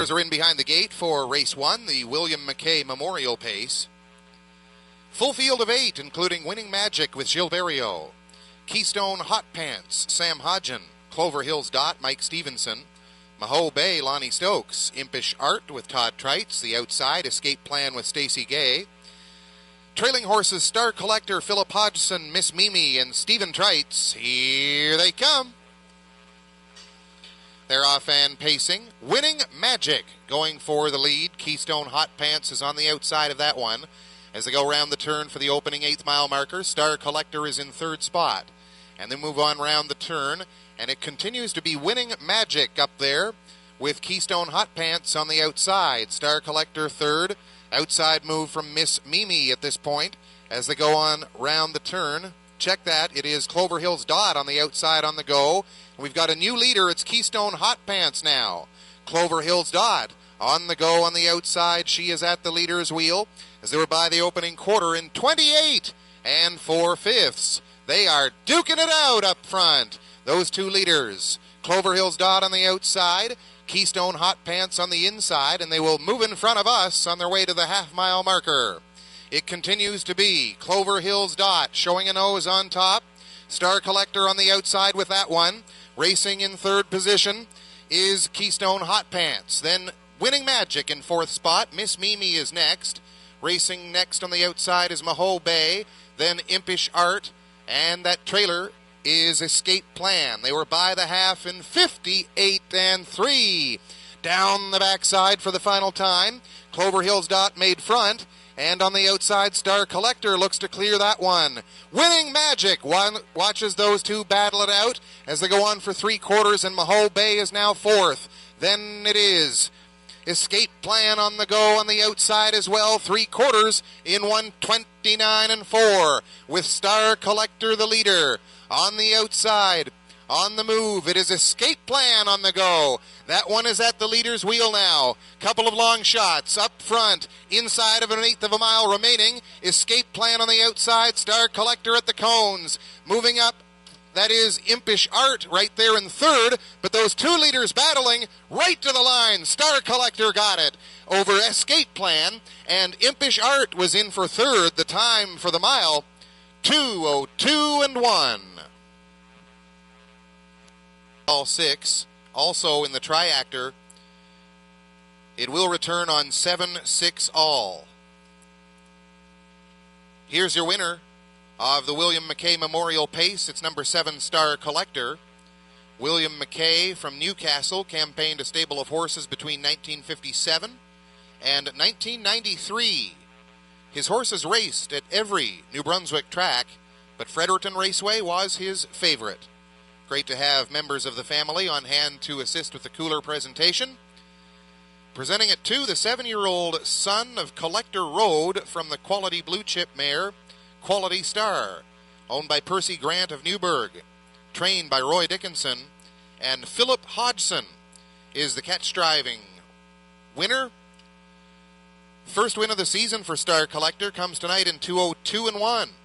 Cars are in behind the gate for race 1, the William McKay Memorial Pace. Full field of 8, including Winning Magic with Gilverio, Keystone Hot Pants, Sam Hodgen, Clover Hills Dot, Mike Stevenson, Maho Bay, Lonnie Stokes, Impish Art with Todd Trites, The Outside, Escape Plan with Stacy Gay, Trailing Horses, Star Collector, Philip Hodgson, Miss Mimi, and Stephen Trites. Here they come. They're off and pacing. Winning Magic going for the lead. Keystone Hot Pants is on the outside of that one. As they go around the turn for the opening 8th mile marker, Star Collector is in 3rd spot. And then move on around the turn, and it continues to be Winning Magic up there with Keystone Hot Pants on the outside. Star Collector 3rd. Outside move from Miss Mimi at this point as they go on round the turn. Check that. It is Clover Hills Dot on the outside on the go. We've got a new leader. It's Keystone Hot Pants now. Clover Hills Dot on the go on the outside. She is at the leader's wheel as they were by the opening quarter in 28 and 4/5. They are duking it out up front. Those two leaders. Clover Hills Dot on the outside. Keystone Hot Pants on the inside, and they will move in front of us on their way to the half-mile marker. It continues to be Clover Hills Dot showing a nose on top. Star Collector on the outside with that one. Racing in 3rd position is Keystone Hot Pants. Then Winning Magic in 4th spot. Miss Mimi is next. Racing next on the outside is Maho Bay. Then Impish Art, and that trailer is Escape Plan. They were by the half in 58 and 3. Down the backside for the final time. Clover Hills Dot made front, and on the outside, Star Collector looks to clear that one. Winning Magic watches those two battle it out as they go on for 3/4, and Maho Bay is now 4th. Then it is Escape Plan on the go on the outside as well. 3/4 in 1:29 and 4 with Star Collector the leader. On the outside, on the move, it is Escape Plan on the go. That one is at the leader's wheel now. Couple of long shots up front, inside of 1/8 of a mile remaining. Escape Plan on the outside, Star Collector at the cones. Moving up, that is Impish Art right there in 3rd, but those two leaders battling right to the line. Star Collector got it over Escape Plan, and Impish Art was in for 3rd. The time for the mile, 2:02 and 1. All 6, also in the triactor, it will return on 7-6 all. Here's your winner of the William McKay Memorial Pace. It's number 7, Star Collector. William McKay from Newcastle campaigned a stable of horses between 1957 and 1993. His horses raced at every New Brunswick track, but Fredericton Raceway was his favorite. Great to have members of the family on hand to assist with the cooler presentation. Presenting it to the 7-year-old son of Collector Road from the Quality Blue Chip mare, Quality Star, owned by Percy Grant of Newburgh, trained by Roy Dickinson, and Philip Hodgson is the catch driving winner. First win of the season for Star Collector comes tonight in 2:02 and 1.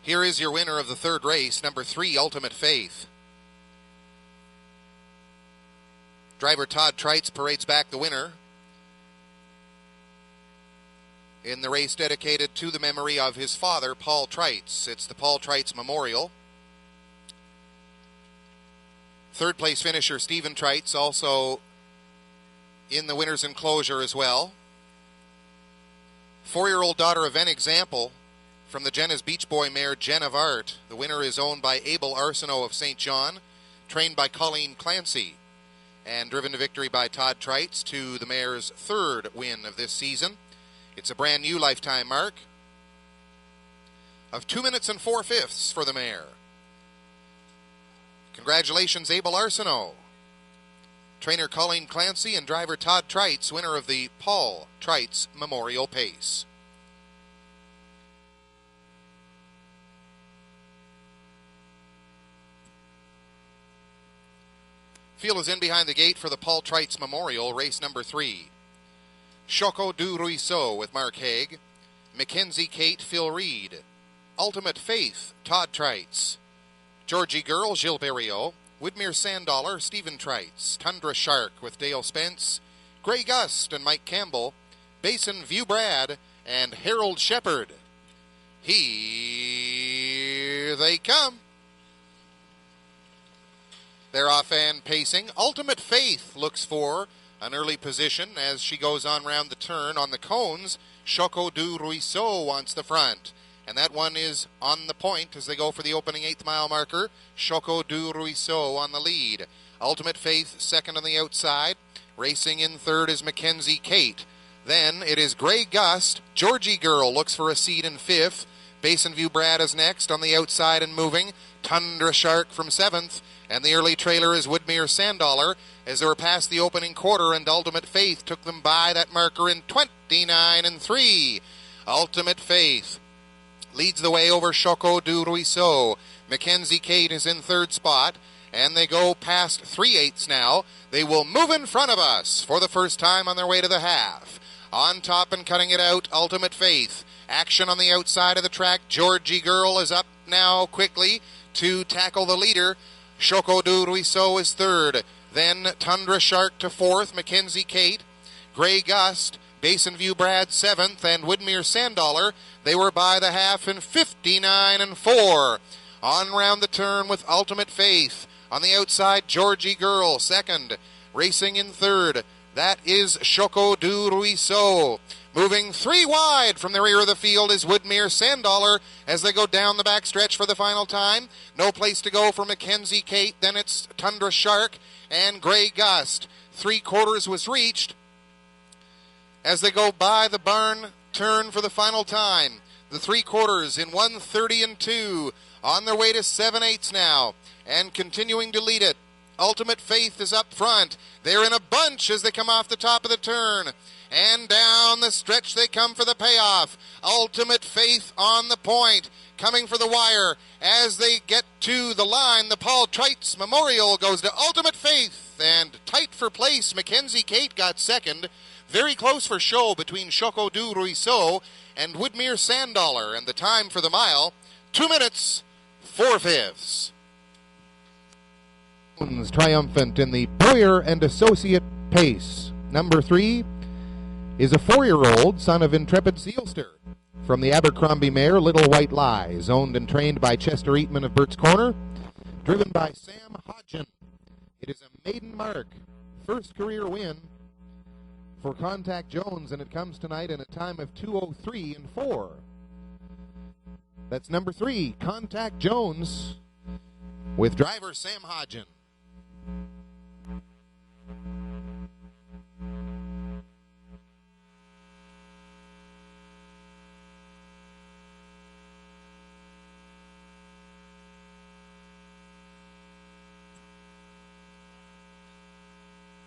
Here is your winner of the third race, number 3, Ultimate Faith. Driver Todd Trites parades back the winner in the race dedicated to the memory of his father, Paul Trites. It's the Paul Trites Memorial. Third place finisher Stephen Trites also in the winner's enclosure as well. 4-year-old daughter of N Example from the Jenna's Beach Boy mare Jen of Art. The winner is owned by Abel Arsenault of St. John, trained by Colleen Clancy, and driven to victory by Todd Trites to the mare's third win of this season. It's a brand new lifetime mark of 2 minutes and 4/5 for the mare. Congratulations, Abel Arsenault, trainer Colleen Clancy, and driver Todd Trites, winner of the Paul Trites Memorial Pace. Field is in behind the gate for the Paul Trites Memorial, race number 3. Choco du Ruisseau with Mark Haig, Mackenzie Kate, Phil Reed, Ultimate Faith, Todd Trites, Georgie Girl, Gilles Berriot, Woodmere Sandollar, Stephen Trites, Tundra Shark with Dale Spence, Grey Gust and Mike Campbell, Basin View Brad, and Harold Shepard. Here they come. They're off and pacing. Ultimate Faith looks for an early position as she goes on round the turn. On the cones, Choco du Ruisseau wants the front, and that one is on the point as they go for the opening 8th mile marker. Choco du Ruisseau on the lead. Ultimate Faith second on the outside. Racing in third is Mackenzie Kate. Then it is Grey Gust. Georgie Girl looks for a seat in 5th. Basin View Brad is next on the outside and moving. Tundra Shark from 7th. And the early trailer is Woodmere Sandollar as they were past the opening quarter, and Ultimate Faith took them by that marker in 29 and 3. Ultimate Faith leads the way over Choco du Ruisseau. Mackenzie Kate is in third spot, and they go past 3/8 now. They will move in front of us for the first time on their way to the half. On top and cutting it out, Ultimate Faith. Action on the outside of the track. Georgie Girl is up now quickly to tackle the leader. Choco du Ruisseau is third. Then Tundra Shark to 4th. Mackenzie Kate. Grey Gust. Basin View Brad 7th. And Woodmere Sandollar. They were by the half in 59 and 4. On round the turn with Ultimate Faith. On the outside, Georgie Girl second. Racing in third. That is Choco du Ruisseau. Moving 3 wide from the rear of the field is Woodmere Sandollar as they go down the back stretch for the final time. No place to go for Mackenzie Kate. Then it's Tundra Shark and Grey Gust. 3/4 was reached as they go by the barn turn for the final time. The 3/4 in 1:30 and 2 on their way to 7/8 now and continuing to lead it. Ultimate Faith is up front. They're in a bunch as they come off the top of the turn. And down the stretch they come for the payoff. Ultimate Faith on the point, coming for the wire. As they get to the line, the Paul Trites Memorial goes to Ultimate Faith. And tight for place, Mackenzie Kate got second. Very close for show between Choco du Ruisseau and Woodmere Sandollar. And the time for the mile, 2 minutes, 4/5. Triumphant in the Boyer and Associate Pace. Number 3 is a 4-year-old son of Intrepid Sealster from the Abercrombie mare Little White Lies, owned and trained by Chester Eatman of Burt's Corner, driven by Sam Hodgen. It is a maiden mark, first career win for Contact Jones, and it comes tonight in a time of 2:03 and 4. That's number 3, Contact Jones, with driver Sam Hodgen.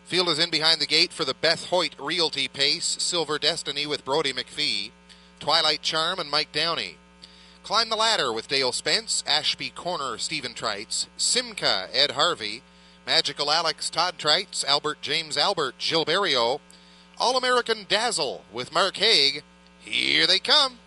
Field is in behind the gate for the Beth Hoyt Realty Pace, Silver Destiny with Brody McPhee, Twilight Charm and Mike Downey. Climb the Ladder with Dale Spence, Ashby Corner Stephen Trites, Simca Ed Harvey, Magical Alex Todd Trites, Albert James Albert Gilles Berriot, All-American Dazzle with Mark Haig. Here they come.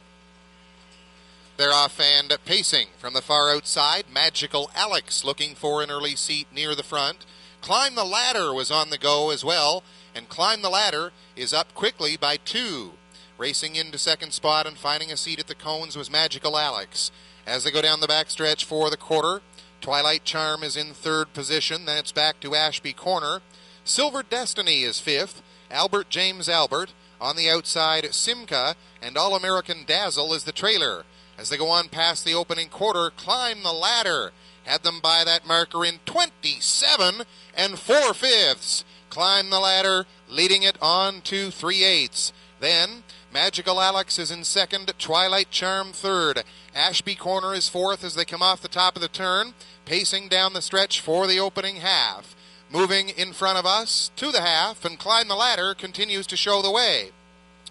They're off and pacing from the far outside. Magical Alex looking for an early seat near the front. Climb the Ladder was on the go as well, and Climb the Ladder is up quickly by 2. Racing into second spot and finding a seat at the cones was Magical Alex. As they go down the backstretch for the quarter, Twilight Charm is in third position. Then it's back to Ashby Corner. Silver Destiny is fifth. Albert James Albert. On the outside, Simca, and All-American Dazzle is the trailer. As they go on past the opening quarter, Climb the Ladder had them by that marker in 27 4/5. Climb the Ladder leading it on to 3/8. Then Magical Alex is in second, Twilight Charm third. Ashby Corner is fourth as they come off the top of the turn, pacing down the stretch for the opening half. Moving in front of us to the half, and Climb the Ladder continues to show the way.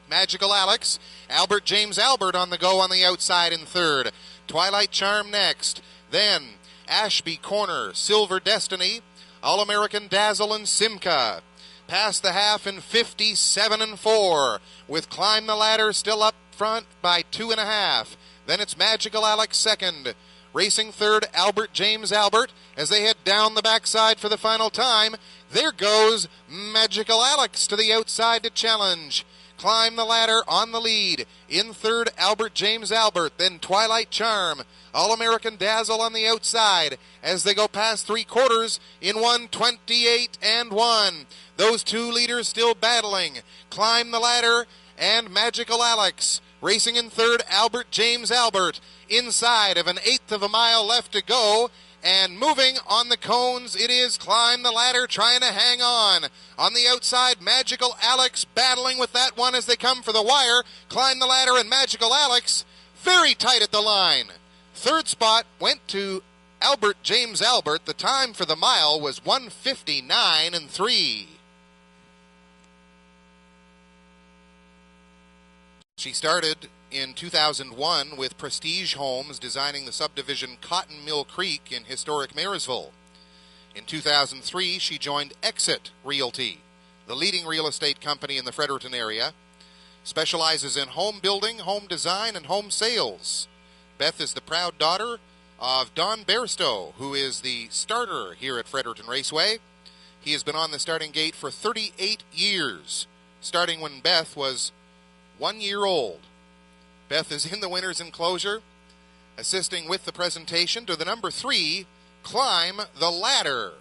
Magical Alex, Albert James Albert on the go on the outside in third. Twilight Charm next. Then Ashby Corner, Silver Destiny, All-American Dazzle, and Simca. Past the half in 57 4, with Climb the Ladder still up front by 2.5. Then it's Magical Alex second. Racing third, Albert James Albert. As they head down the backside for the final time, there goes Magical Alex to the outside to challenge. Climb the Ladder on the lead. In third, Albert James Albert. Then Twilight Charm. All-American Dazzle on the outside as they go past 3/4 in 1:28 1. Those two leaders still battling. Climb the Ladder and Magical Alex. Racing in third, Albert James Albert. Inside of 1/8 of a mile left to go. And moving on the cones, it is Climb the Ladder trying to hang on. On the outside, Magical Alex battling with that one as they come for the wire. Climb the Ladder and Magical Alex very tight at the line. Third spot went to Albert James Albert. The time for the mile was 1:59 3. She started in 2001 with Prestige Homes designing the subdivision Cotton Mill Creek in historic Marysville. In 2003, she joined Exit Realty, the leading real estate company in the Fredericton area, specializes in home building, home design, and home sales. Beth is the proud daughter of Don Bairstow, who is the starter here at Fredericton Raceway. He has been on the starting gate for 38 years, starting when Beth was 1 year old. Beth is in the winner's enclosure, assisting with the presentation to the number 3, Climb the Ladder.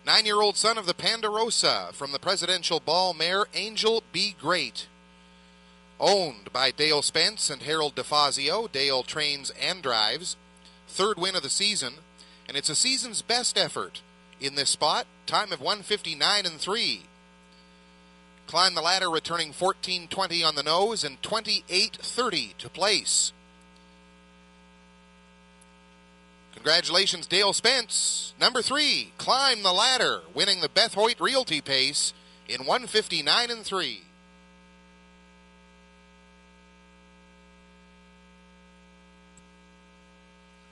9-year-old son of the Ponderosa from the Presidential Ball mare Angel Be Great. Owned by Dale Spence and Harold DeFazio. Dale trains and drives. Third win of the season, and it's a season's best effort in this spot. Time of 1:59 3. Climb the Ladder returning 14:20 on the nose and 28:30 to place. Congratulations, Dale Spence. Number 3, Climb the Ladder, winning the Beth Hoyt Realty Pace in 1:59 3.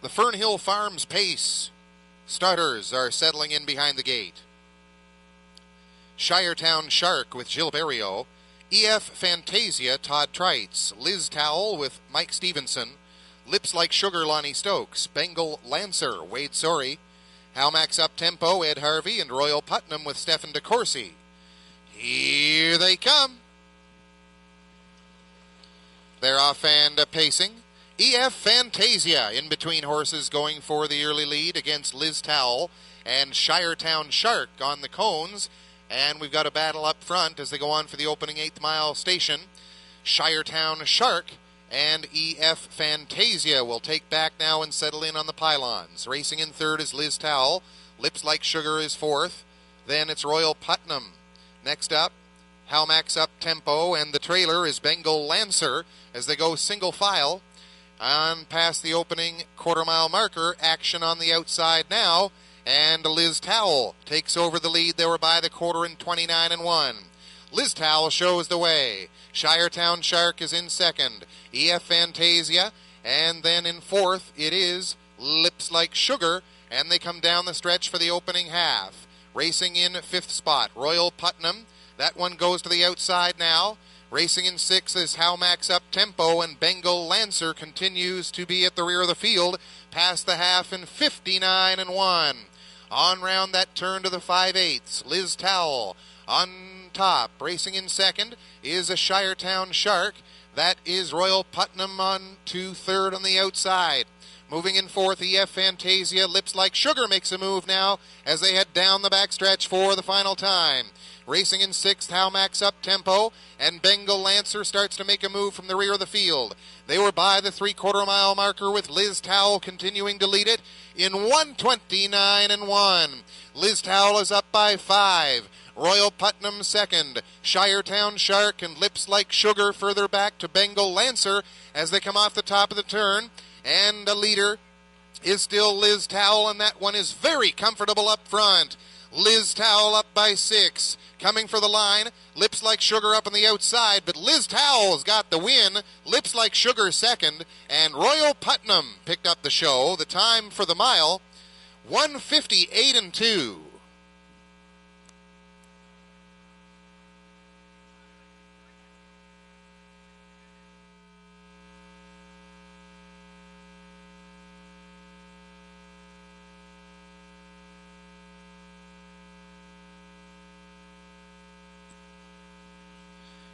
The Fernhill Farms Pace starters are settling in behind the gate. Shiretown Shark with Gilles Berriot, EF Fantasia Todd Trites, Liz Towell with Mike Stevenson, Lips Like Sugar Lonnie Stokes, Bengal Lancer Wade Sorey, Halmax Up Tempo Ed Harvey, and Royal Putnam with Stefan DeCourcy. Here they come. They're off and pacing. EF Fantasia in between horses going for the early lead against Liz Towell and Shiretown Shark on the cones. And we've got a battle up front as they go on for the opening 8th mile station. Shiretown Shark and EF Fantasia will take back now and settle in on the pylons. Racing in third is Liz Towell. Lips Like Sugar is fourth. Then it's Royal Putnam. Next up, Halmax Up Tempo, and the trailer is Bengal Lancer as they go single file. On past the opening quarter-mile marker, action on the outside now. And Liz Towell takes over the lead. They were by the quarter in 29 1. Liz Towell shows the way. Shiretown Shark is in second. EF Fantasia. And then in fourth, it is Lips Like Sugar. And they come down the stretch for the opening half. Racing in fifth spot, Royal Putnam. That one goes to the outside now. Racing in 6 is Howmax Up Tempo, and Bengal Lancer continues to be at the rear of the field, past the half in 59 and 1. On round that turn to the 5/8, Liz Towell on top. Racing in second is a Shiretown Shark. That is Royal Putnam on to third on the outside. Moving in fourth, EF Fantasia. Lips Like Sugar makes a move now as they head down the backstretch for the final time. Racing in sixth, Howmax Up Tempo, and Bengal Lancer starts to make a move from the rear of the field. They were by the 3/4 mile marker with Liz Towell continuing to lead it in 1:29 and 1. Liz Towell is up by 5. Royal Putnam second. Shiretown Shark and Lips Like Sugar further back to Bengal Lancer as they come off the top of the turn. And the leader is still Liz Towell, and that one is very comfortable up front. Liz Towell up by 6. Coming for the line, Lips Like Sugar up on the outside, but Liz Towell's got the win. Lips Like Sugar second, and Royal Putnam picked up the show. The time for the mile, 1:58 and 2.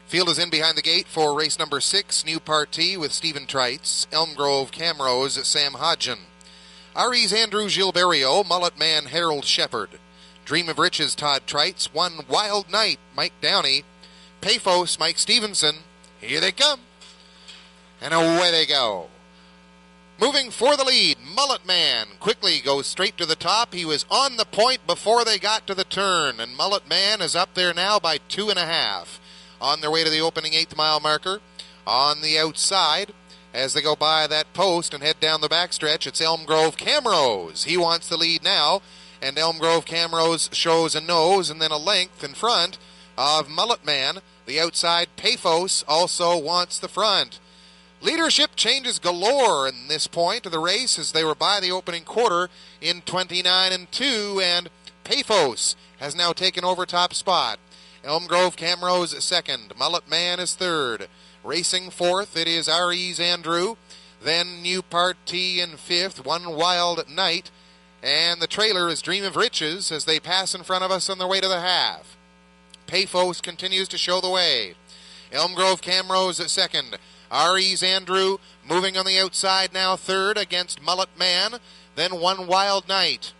Field is in behind the gate for race number 6, New Party with Stephen Trites, Elm Grove Camrose, Sam Hodgen. RE's Andrew Gilberto, Mullet Man Harold Shepard, Dream of Riches Todd Trites, One Wild Night Mike Downey, Paphos Mike Stevenson. Here they come, and away they go. Moving for the lead, Mullet Man quickly goes straight to the top. He was on the point before they got to the turn, and Mullet Man is up there now by 2.5. On their way to the opening 8th mile marker. On the outside, as they go by that post and head down the backstretch, it's Elm Grove Camrose. He wants the lead now, and Elm Grove Camrose shows a nose and then a length in front of Mullet Man. The outside Paphos also wants the front. Leadership changes galore in this point of the race as they were by the opening quarter in 29 and 2, and Paphos has now taken over top spot. Elm Grove Camrose second. Mullet Man is third. Racing fourth, it is RE's Andrew. Then New Party in fifth, One Wild Night. And the trailer is Dream of Riches as they pass in front of us on their way to the half. Paphos continues to show the way. Elm Grove Camrose second. RE's Andrew moving on the outside now third against Mullet Man. Then One Wild Night.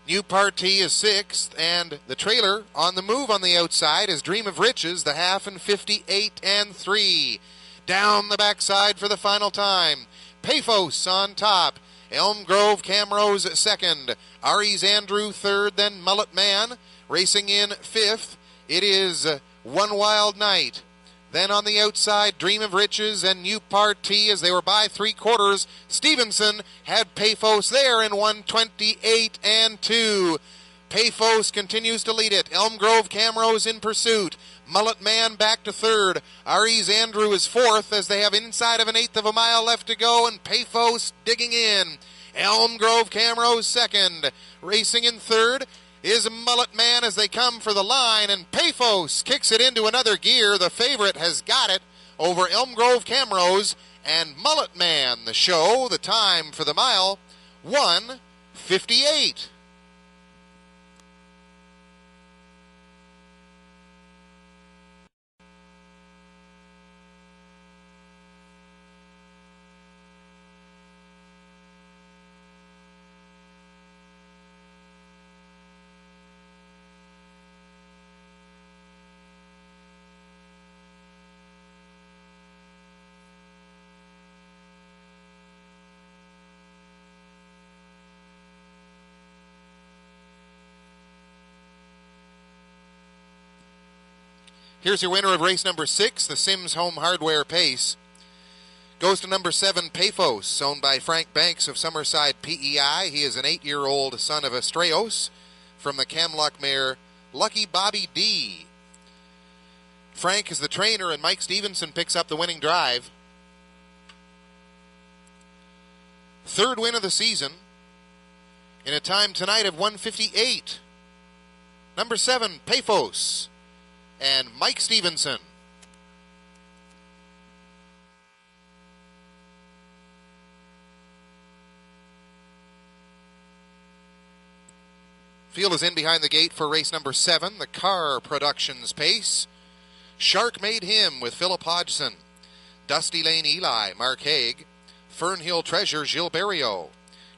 New Party is sixth, and the trailer on the move on the outside is Dream of Riches, the half in 58 and 3. Down the backside for the final time. Paphos on top. Elm Grove Camrose second. RE's Andrew third, then Mullet Man. Racing in fifth, it is One Wild Night. Then on the outside, Dream of Riches and New Party as they were by 3/4. Stevenson had Paphos there in 1:28 and 2. Paphos continues to lead it. Elm Grove Camrose in pursuit. Mullet Man back to third. RE's Andrew is fourth as they have inside of 1/8 of a mile left to go, and Paphos digging in. Elm Grove Camrose second. Racing in third is Mullet Man as they come for the line, and Paphos kicks it into another gear. The favorite has got it over Elm Grove Camrose and Mullet Man. The show, the time for the mile, 1:58. Here's your winner of race number 6, the Sims Home Hardware Pace. Goes to number 7, Paphos, owned by Frank Banks of Summerside, PEI. He is an 8-year-old son of Estrellos from the Camlock mare Lucky Bobby D. Frank is the trainer, and Mike Stevenson picks up the winning drive. Third win of the season in a time tonight of 1:58. Number 7, Paphos, and Mike Stevenson. Field is in behind the gate for race number 7, the Car Productions Pace. Shark Made Him with Philip Hodgson. Dusty Lane Eli, Mark Haig. Fernhill Treasure, Gilles Barrio.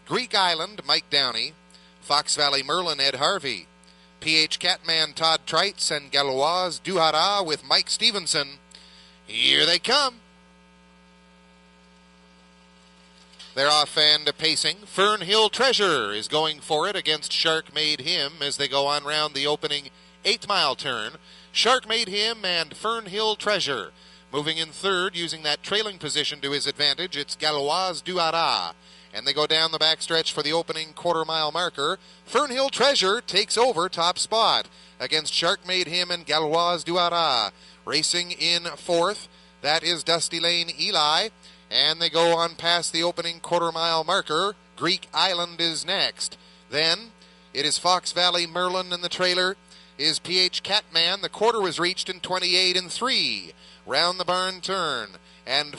Greek Island, Mike Downey. Fox Valley Merlin, Ed Harvey. PH Catman, Todd Trites, and Galois Duhara with Mike Stevenson. Here they come. They're off and pacing. Fernhill Treasure is going for it against Shark Made Him as they go on round the opening 8th mile turn. Shark Made Him and Fernhill Treasure. Moving in third, using that trailing position to his advantage, it's Galois Duhara. And they go down the backstretch for the opening quarter-mile marker. Fernhill Treasure takes over top spot against Shark Made Him and Galois Duhara. Racing in fourth, that is Dusty Lane Eli. And they go on past the opening quarter-mile marker. Greek Island is next. Then it is Fox Valley Merlin, and the trailer is PH Catman. The quarter was reached in 28 and 3. Round the barn turn. And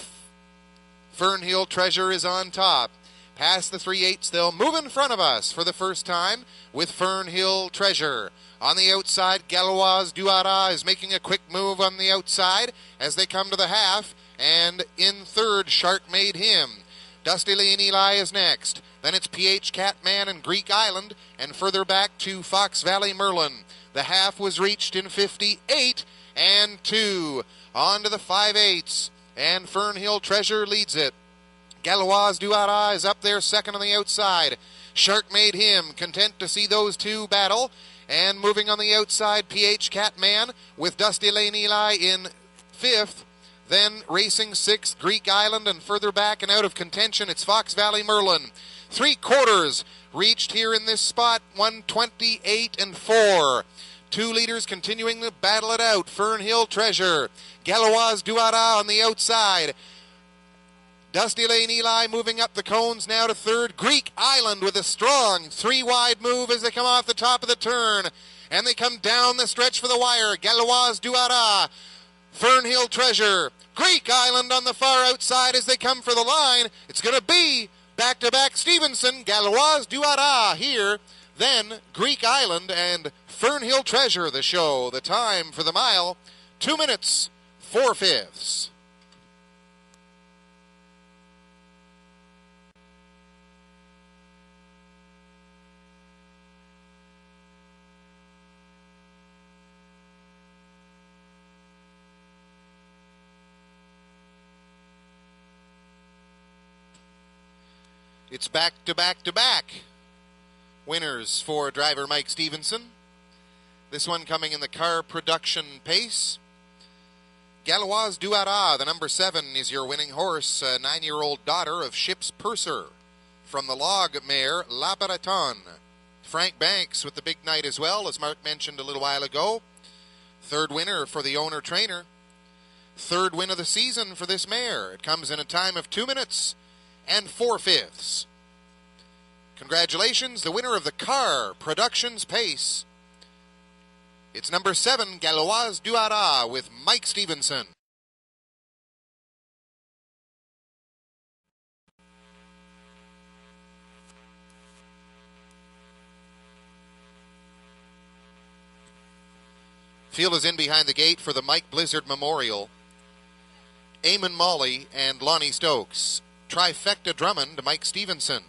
Fernhill Treasure is on top. Past the 3/8, they'll move in front of us for the first time with Fernhill Treasure. On the outside, Galois Duhara is making a quick move on the outside as they come to the half. And in third, Shark Made Him. Dusty Lane Eli is next. Then it's PH Catman and Greek Island, and further back to Fox Valley Merlin. The half was reached in 58 and 2. On to the 5/8, and Fernhill Treasure leads it. Galois Duhara is up there second on the outside. Shark Made Him, content to see those two battle. And moving on the outside, PH Catman with Dusty Lane Eli in 5th. Then racing 6th, Greek Island, and further back and out of contention, it's Fox Valley Merlin. 3/4 reached here in this spot, 128 and 4. 2 leaders continuing to battle it out. Fernhill Treasure, Galois Duhara on the outside. Dusty Lane Eli moving up the cones now to third. Greek Island with a strong 3-wide move as they come off the top of the turn. And they come down the stretch for the wire. Galois Duhara, Fernhill Treasure, Greek Island on the far outside as they come for the line. It's going to be back-to-back Stevenson, Galois Duhara here. Then Greek Island and Fernhill Treasure, the show. The time for the mile, 2 minutes, 4/5. It's back-to-back-to-back winners for driver Mike Stevenson. This one coming in the Car Production Pace. Galois Duhara, the number 7, is your winning horse, a 9-year-old daughter of Ship's Purser. From the log mare, La Bretonne. Frank Banks with the big night as well, as Mark mentioned a little while ago. Third winner for the owner-trainer. Third win of the season for this mare. It comes in a time of 2 minutes and 4/5. Congratulations, the winner of the Car Productions Pace. It's number 7, Galois Duhara with Mike Stevenson. Field is in behind the gate for the Mike Blizzard Memorial. Eamon Molly and Lonnie Stokes. Trifecta Drummond, Mike Stevenson.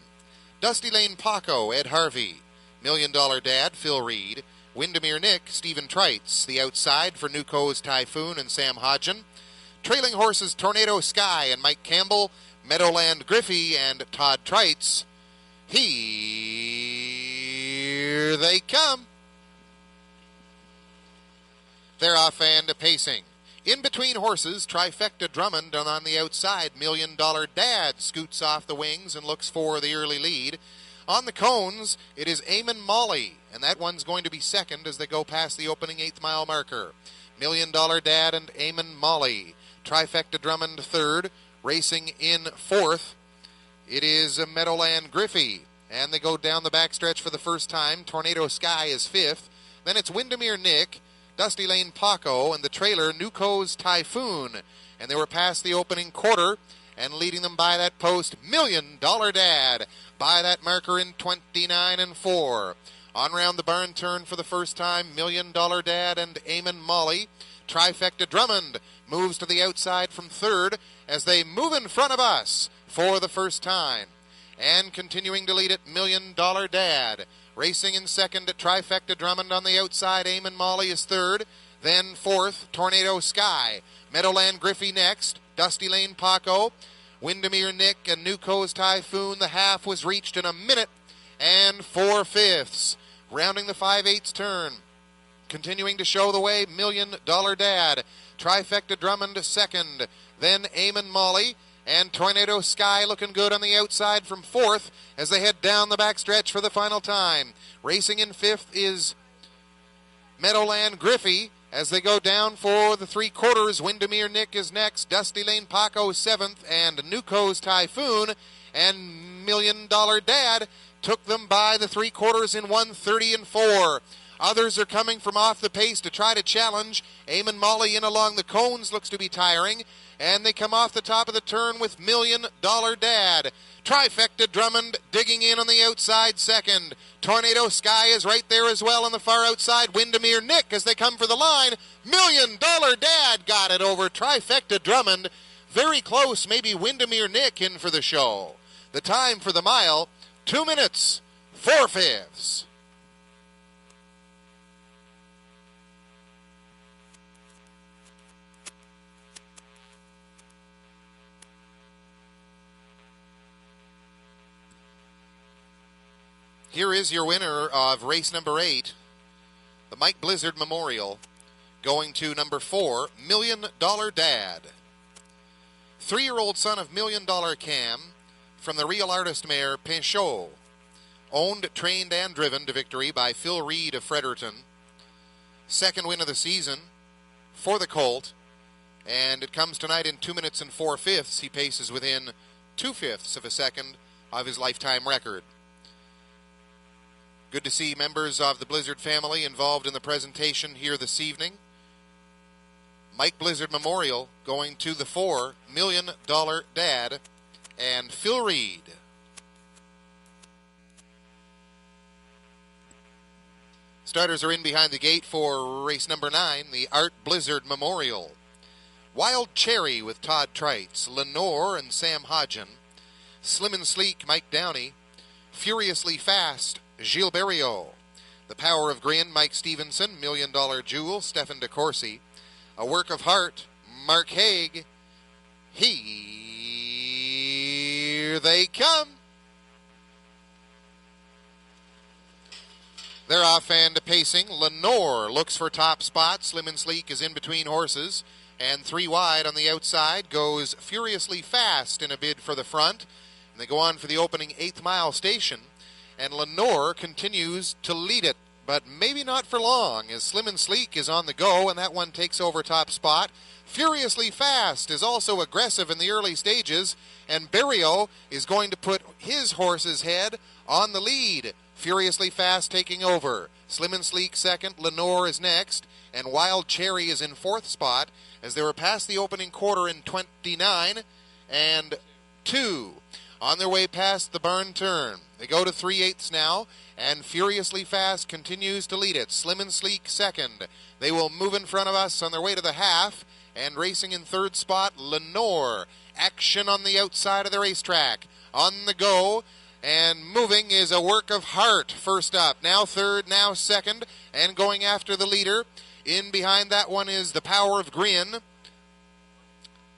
Dusty Lane Paco, Ed Harvey. $1 Million Dad, Phil Reed. Windermere Nick, Stephen Trites. The outside for Nuco's Typhoon and Sam Hodgen. Trailing horses, Tornado Sky and Mike Campbell. Meadowland Griffey and Todd Trites. Here they come. They're off and pacing. In between horses, Trifecta Drummond, and on the outside, $1 Million Dad scoots off the wings and looks for the early lead. On the cones, it is Eamon Molly, and that one's going to be second as they go past the opening 8th mile marker. $1 Million Dad and Eamon Molly. Trifecta Drummond third, racing in fourth. It is Meadowland Griffey, and they go down the backstretch for the first time. Tornado Sky is fifth. Then it's Windermere Nick, Dusty Lane Paco, and the trailer Nuco's Typhoon. And they were past the opening quarter, and leading them by that post, $1 Million Dad, by that marker in 29 and 4. On round the barn turn for the first time, $1 Million Dad and Eamon Molly. Trifecta Drummond moves to the outside from third as they move in front of us for the first time. And continuing to lead it, $1 Million Dad. Racing in second at Trifecta Drummond on the outside. Eamon Molly is third. Then fourth, Tornado Sky. Meadowland Griffey next. Dusty Lane Paco. Windermere Nick and Newco's Typhoon. The half was reached in 1 minute and 4/5. Rounding the 5/8 turn. Continuing to show the way, $1 Million Dad. Trifecta Drummond second. Then Eamon Molly. And Tornado Sky looking good on the outside from fourth as they head down the backstretch for the final time. Racing in fifth is Meadowland Griffey as they go down for the 3/4. Windermere Nick is next. Dusty Lane Paco seventh. And Newco's Typhoon. And $1 Million Dad took them by the 3/4 in 1:30 and 4. Others are coming from off the pace to try to challenge. Eamon Molly in along the cones looks to be tiring. And they come off the top of the turn with $1 Million Dad. Trifecta Drummond digging in on the outside second. Tornado Sky is right there as well on the far outside. Windermere Nick as they come for the line. $1 Million Dad got it over Trifecta Drummond. Very close, maybe Windermere Nick in for the show. The time for the mile, 2 minutes, 4/5. Here is your winner of race number 8, the Mike Blizzard Memorial, going to number 4, $1 Million Dad. 3-year-old son of $1 Million Cam from the Real Artist mare Pinchot. Owned, trained, and driven to victory by Phil Reed of Fredericton. Second win of the season for the colt. And it comes tonight in 2 minutes and 4/5. He paces within 2/5 of a second of his lifetime record. Good to see members of the Blizzard family involved in the presentation here this evening. Mike Blizzard Memorial going to the 4, $1 Million Dad and Phil Reed. Starters are in behind the gate for race number 9, the Art Blizzard Memorial. Wild Cherry with Todd Trites, Lenore and Sam Hodgen. Slim and Sleek, Mike Downey. Furiously Fast, Gilles Berriot. The Power of Grin, Mike Stevenson. $1 Million Jewel, Stefan DeCourcy. A Work of Heart, Mark Haig. Here they come. They're off and pacing. Lenore looks for top spot. Slim and Sleek is in between horses. And 3 wide on the outside goes Furiously Fast in a bid for the front. And they go on for the opening 8th mile station. And Lenore continues to lead it, but maybe not for long, as Slim and Sleek is on the go, and that one takes over top spot. Furiously Fast is also aggressive in the early stages, and Berriot is going to put his horse's head on the lead. Furiously Fast taking over. Slim and Sleek second, Lenore is next, and Wild Cherry is in 4th spot, as they were past the opening quarter in 29 and 2. On their way past the barn turn. They go to 3/8 now, and Furiously Fast continues to lead it. Slim and Sleek second. They will move in front of us on their way to the half, and racing in 3rd spot, Lenore. Action on the outside of the racetrack. On the go, and moving is A Work of Heart first up. Now 3rd, now 2nd, and going after the leader. In behind that one is The Power of Grin.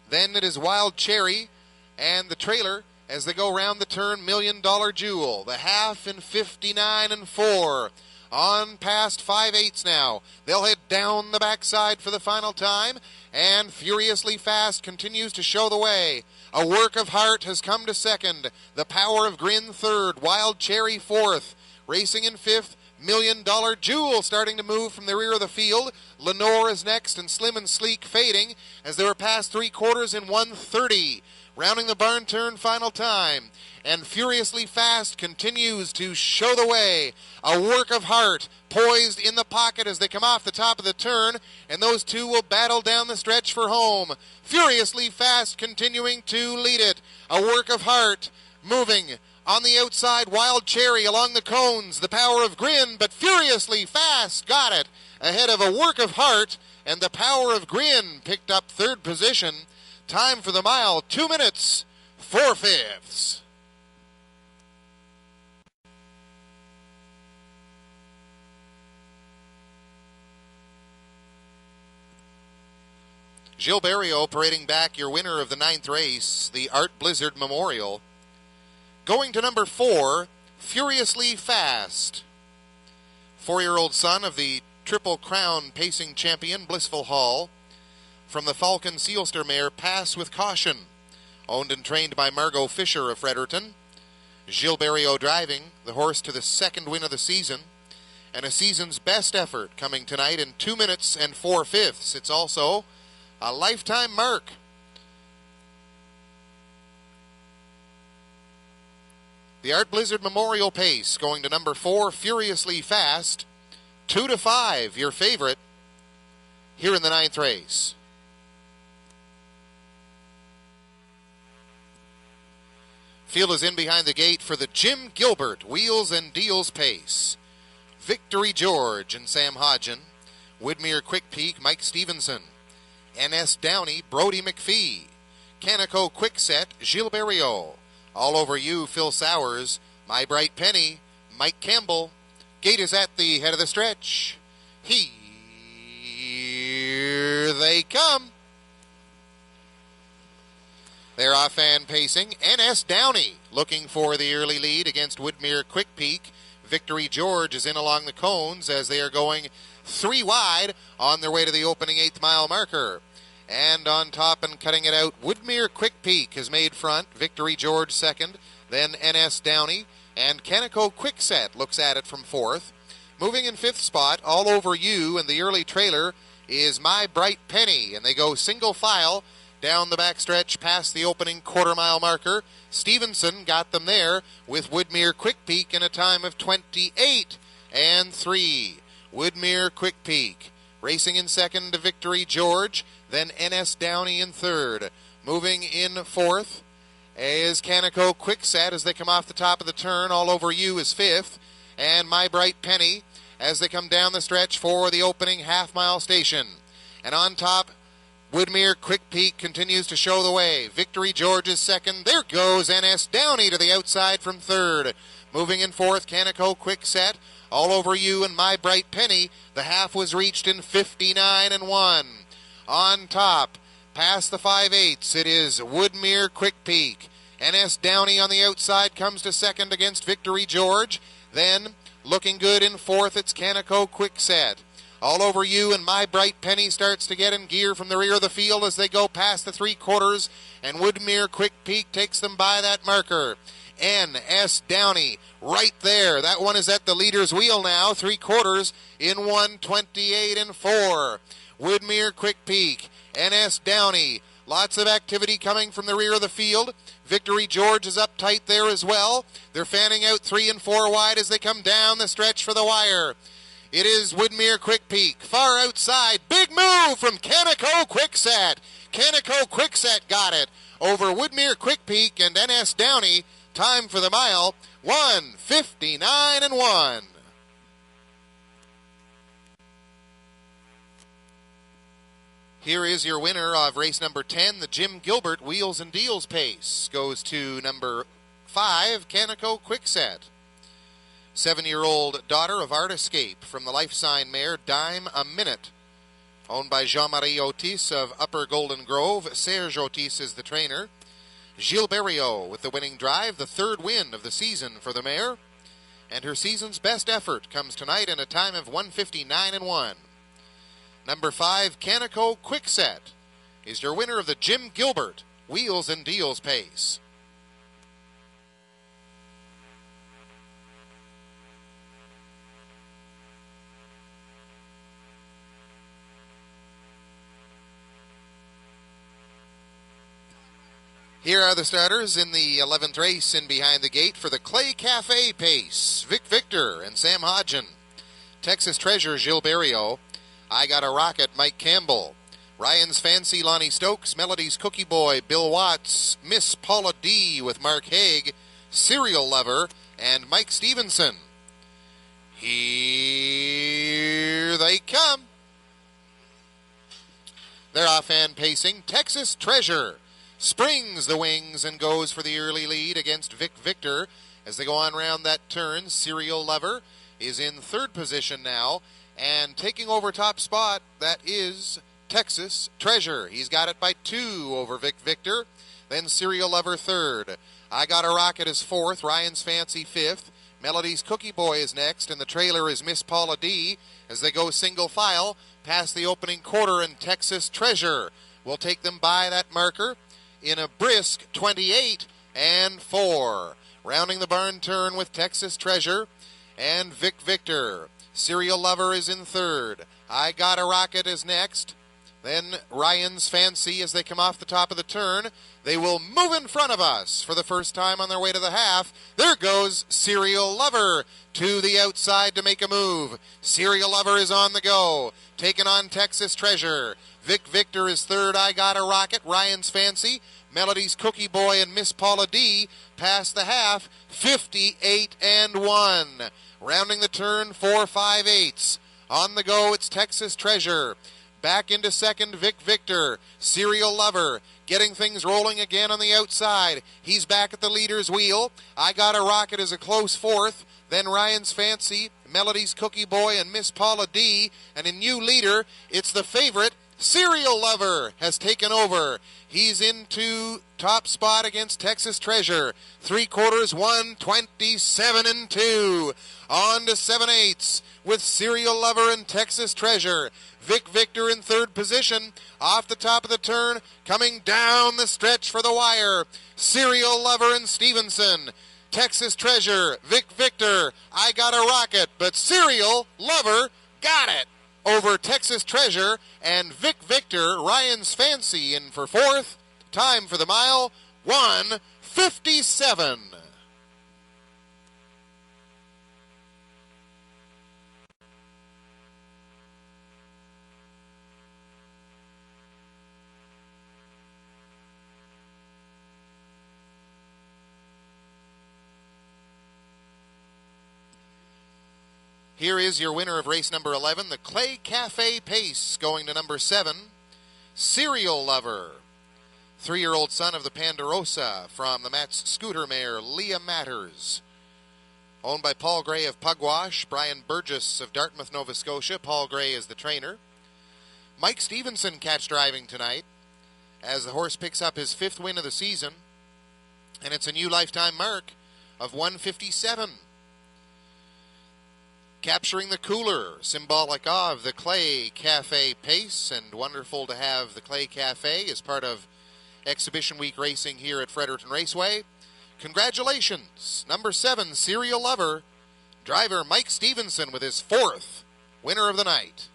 Then it is Wild Cherry, and the trailer as they go round the turn, $1 Million Jewel. The half in 59 and 4. On past 5/8 now. They'll head down the backside for the final time. And Furiously Fast continues to show the way. A Work of Heart has come to second. The Power of Grin third. Wild Cherry fourth. Racing in fifth, $1 Million Jewel starting to move from the rear of the field. Lenore is next, and Slim and Sleek fading as they were past 3/4 in 1:30. Rounding the barn turn final time. And Furiously Fast continues to show the way. A Work of Heart poised in the pocket as they come off the top of the turn, and those two will battle down the stretch for home. Furiously Fast continuing to lead it. A Work of Heart moving On the outside, Wild Cherry along the cones. The Power of Grin, but furiously fast, got it. Ahead of A Work of Heart, and the Power of Grin picked up third position. Time for the mile, 2 minutes, 4/5. Gilles Barriot parading back, your winner of the 9th race, the Art Blizzard Memorial. Going to number 4, Furiously Fast. 4-year-old son of the Triple Crown pacing champion, Blissful Hall. From the Falcon Sealster mare, Pass with Caution. Owned and trained by Margot Fisher of Fredericton. Gilles Barriot driving, the horse to the 2nd win of the season. And a season's best effort coming tonight in 2 minutes and 4/5. It's also a lifetime mark. The Art Blizzard Memorial pace going to number 4, Furiously Fast. 2-5, your favorite, here in the 9th race. Field is in behind the gate for the Jim Gilbert Wheels and Deals pace. Victory George and Sam Hodgen. Woodmere Quick Peak, Mike Stevenson. N.S. Downey, Brody McPhee. Canico Quickset, Gilles Barriot. All Over You, Phil Sowers. My Bright Penny, Mike Campbell. Gate is at the head of the stretch. Here they come. They're off and pacing. N.S. Downey looking for the early lead against Woodmere Quick Peak. Victory George is in along the cones as they are going 3 wide on their way to the opening 8th mile marker. And on top and cutting it out, Woodmere Quick Peak has made front. Victory George 2nd, then N.S. Downey, and Canico Quickset looks at it from 4th. Moving in 5th spot, All Over You, and the early trailer is My Bright Penny, and they go single file down the backstretch past the opening quarter-mile marker. Stevenson got them there with Woodmere Quick Peak in a time of 28 and 3. Woodmere Quick Peak racing in 2nd to Victory George, then N.S. Downey in 3rd. Moving in 4th is Canico Quickset as they come off the top of the turn. All Over You is 5th, and My Bright Penny as they come down the stretch for the opening half-mile station. And on top, Woodmere Quick Peak continues to show the way. Victory George is 2nd. There goes N.S. Downey to the outside from 3rd. Moving in 4th, Canico Quickset, All Over You, and My Bright Penny. The half was reached in 59 and 1. On top, past the 5/8, it is Woodmere Quick Peak. N.S. Downey on the outside comes to 2nd against Victory George. Then, looking good in 4th, it's Canico Quickset. All Over You and My Bright Penny starts to get in gear from the rear of the field as they go past the 3/4, and Woodmere Quick Peak takes them by that marker. N.S. Downey right there. That one is at the leader's wheel now, 3/4 in 1:28 and 4. Woodmere Quick Peak, N.S. Downey. Lots of activity coming from the rear of the field. Victory George is up tight there as well. They're fanning out 3 and 4 wide as they come down the stretch for the wire. It is Woodmere Quick Peak. Far outside. Big move from Canico Quickset. Canico Quickset got it over Woodmere Quick Peak and N.S. Downey. Time for the mile, 1:59 and 1. Here is your winner of race number 10, the Jim Gilbert Wheels and Deals pace. Goes to number 5, Canico Quickset. 7-year-old daughter of Art Escape from the life sign mare Dime a Minute. Owned by Jean-Marie Otis of Upper Golden Grove. Serge Otis is the trainer. Gilles Barriot with the winning drive, the 3rd win of the season for the mare. And her season's best effort comes tonight in a time of 1:59 and 1. Number 5, Canico Quickset, is your winner of the Jim Gilbert Wheels and Deals pace. Here are the starters in the 11th race in behind the gate for the Clay Cafe pace. Vic Victor and Sam Hodgen. Texas Treasure, Gilles Barriot. I Got a Rocket, Mike Campbell. Ryan's Fancy, Lonnie Stokes. Melody's Cookie Boy, Bill Watts. Miss Paula D with Mark Haig. Serial Lover, and Mike Stevenson. Here they come. They're off-hand pacing. Texas Treasure springs the wings and goes for the early lead against Vic Victor. As they go on round that turn, Serial Lover is in third position now, and taking over top spot, that is Texas Treasure. He's got it by 2 over Vic Victor. Then Serial Lover third. I Got a Rocket is fourth. Ryan's Fancy fifth. Melody's Cookie Boy is next, and the trailer is Miss Paula D. As they go single file past the opening quarter, and Texas Treasure will take them by that marker in a brisk 28-4. Rounding the barn turn with Texas Treasure and Vic Victor. Serial Lover is in third. I Got a Rocket is next. Then Ryan's Fancy as they come off the top of the turn. They will move in front of us for the first time on their way to the half. There goes Serial Lover to the outside to make a move. Serial Lover is on the go, taking on Texas Treasure. Vic Victor is third. I Got a Rocket. Ryan's Fancy, Melody's Cookie Boy, and Miss Paula D past the half, 58-1. Rounding the turn, 4-5/8. On the go, it's Texas Treasure. Back into second, Vic Victor. Serial Lover getting things rolling again on the outside. He's back at the leader's wheel. I Got a Rocket is a close fourth. Then Ryan's Fancy, Melody's Cookie Boy, and Miss Paula D. And a new leader, it's the favorite, Serial Lover has taken over. He's into top spot against Texas Treasure. 3/4, 127-2. On to 7/8 with Serial Lover and Texas Treasure. Vic Victor in third position. Off the top of the turn, coming down the stretch for the wire. Serial Lover and Stevenson. Texas Treasure, Vic Victor. I Got a Rocket, but Serial Lover got it over Texas Treasure and Vic Victor. Ryan's Fancy in for fourth. Time for the mile, 1:57. Here is your winner of race number 11, the Clay Cafe Pace, going to number 7, Serial Lover. 3-year-old son of the Ponderosa from the Matt's scooter mare, Leah Matters. Owned by Paul Gray of Pugwash, Brian Burgess of Dartmouth, Nova Scotia. Paul Gray is the trainer. Mike Stevenson catch driving tonight as the horse picks up his 5th win of the season, and it's a new lifetime mark of 157. Capturing the cooler, symbolic of the Clay Cafe Pace, and wonderful to have the Clay Cafe as part of Exhibition Week racing here at Fredericton Raceway. Congratulations, number 7, Serial Lover, driver Mike Stevenson with his 4th winner of the night.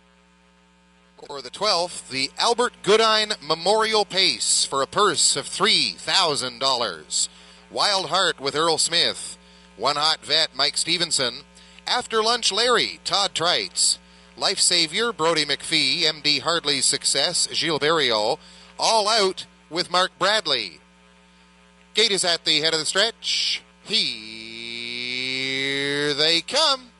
For the 12th, the Albert Goodine Memorial Pace for a purse of $3,000. Wild Heart with Earl Smith, One Hot Vet Mike Stevenson, After Lunch Larry, Todd Trites, Life Savior, Brody McPhee, M.D. Hardley's Success, Gilles Berriot, All Out with Mark Bradley. Gate is at the head of the stretch. Here they come.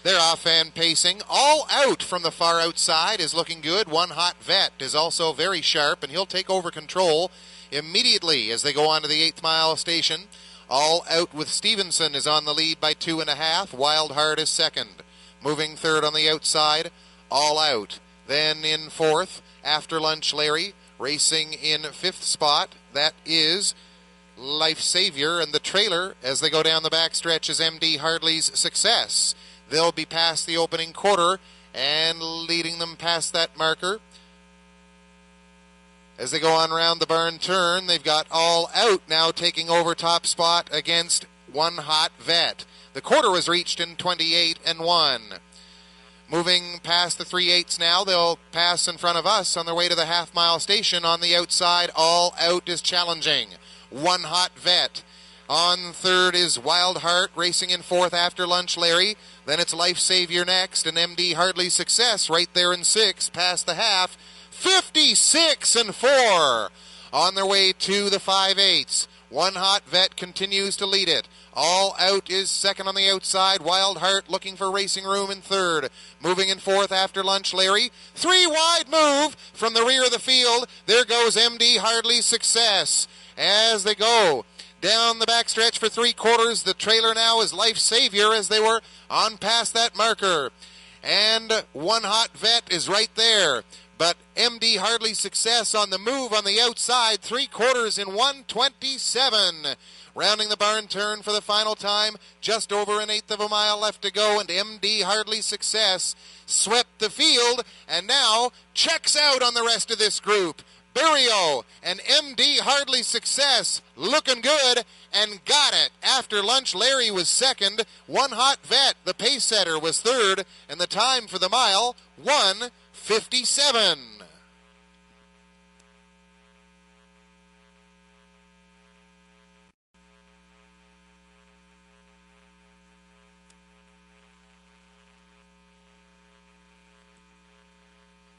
They're off-hand pacing. All Out from the far outside is looking good. One Hot Vet is also very sharp, and he'll take over control immediately as they go on to the 8th mile station. All Out with Stevenson is on the lead by 2.5. Wild Heart is second. Moving third on the outside, All Out. Then in 4th, After Lunch Larry. Racing in 5th spot, that is Life Savior. And the trailer, as they go down the back stretch, is M.D. Hardley's Success. They'll be past the opening quarter and leading them past that marker. As they go on around the barn turn, they've got All Out now taking over top spot against One Hot Vet. The quarter was reached in 28-1. Moving past the 3/8 now, they'll pass in front of us on their way to the half-mile station. On the outside, All Out is challenging. One Hot Vet. On third is Wild Heart, racing in 4th After Lunch Larry. Then it's Life Savior next, and M.D. Hardley's Success right there in 6th, past the half. 56-4 on their way to the 5/8. One Hot Vet continues to lead it. All Out is second on the outside. Wild Heart looking for racing room in third. Moving in fourth after lunch, Larry. 3 wide move from the rear of the field. There goes MD Hardley's Success. As they go down the backstretch for 3/4, the trailer now is Life Savior as they were on past that marker. And One Hot Vet is right there. But MD Hardley's Success on the move on the outside, 3/4 in 1:27. Rounding the barn turn for the final time, just over 1/8 of a mile left to go, and MD Hardley's Success swept the field and now checks out on the rest of this group. Barrio and MD Hardley's Success looking good and got it. After lunch, Larry was second. One Hot Vet, the pace setter, was third, and the time for the mile, 1:57.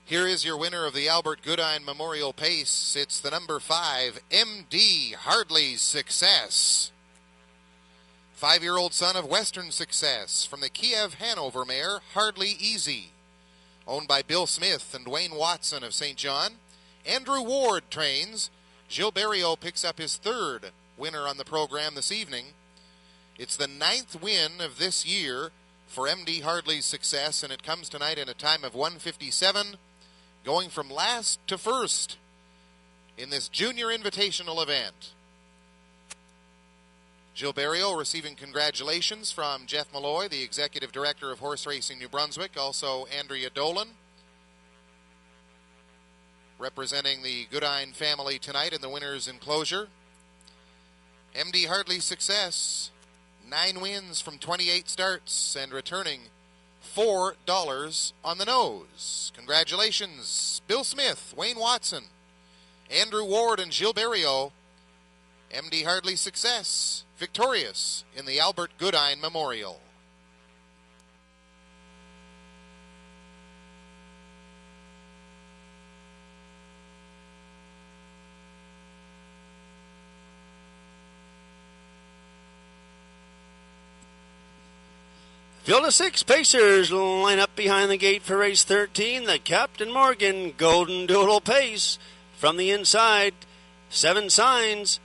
Here is your winner of the Albert Goodine Memorial Pace. It's the number 5, MD Hardley's Success. 5-year-old son of Western Success from the Kiev Hanover mare, Hardly Easy. Owned by Bill Smith and Wayne Watson of St. John. Andrew Ward trains. Gilles Barrio picks up his third winner on the program this evening. It's the 9th win of this year for MD Hardley's Success, and it comes tonight in a time of 1:57. Going from last to first in this junior invitational event. Gilles Barrio receiving congratulations from Jeff Malloy, the Executive Director of Horse Racing New Brunswick, also Andrea Dolan, representing the Goodine family tonight in the winner's enclosure. MD Hardley's Success, 9 wins from 28 starts and returning $4 on the nose. Congratulations, Bill Smith, Wayne Watson, Andrew Ward, and Gilles Barrio. MD Hardley's Success, victorious in the Albert Goodine Memorial. Field of 6 pacers line up behind the gate for race 13. The Captain Morgan Golden Doodle Pace. From the inside, 7 signs.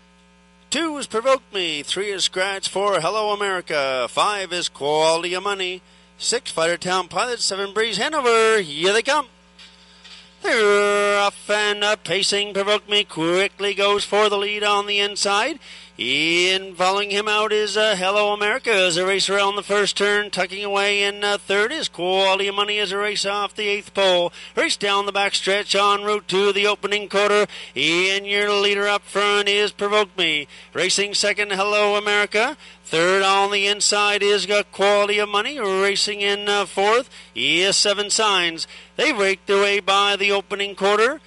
2 is Provoke Me. 3 is Scratch. 4, Hello America. 5 is Quality of Money. 6, Fighter Town Pilot. 7, Breeze Hanover. Here they come. They're off and pacing. Provoke Me quickly goes for the lead on the inside. In following him out is Hello America as a race around the first turn. Tucking away in third is Quality of Money as a race off the 8th pole. Race down the back stretch en route to the opening quarter. In your leader up front is Provoke Me. Racing second, Hello America. Third on the inside is Quality of Money. Racing in fourth is 7 Signs. They break their way by the opening quarter.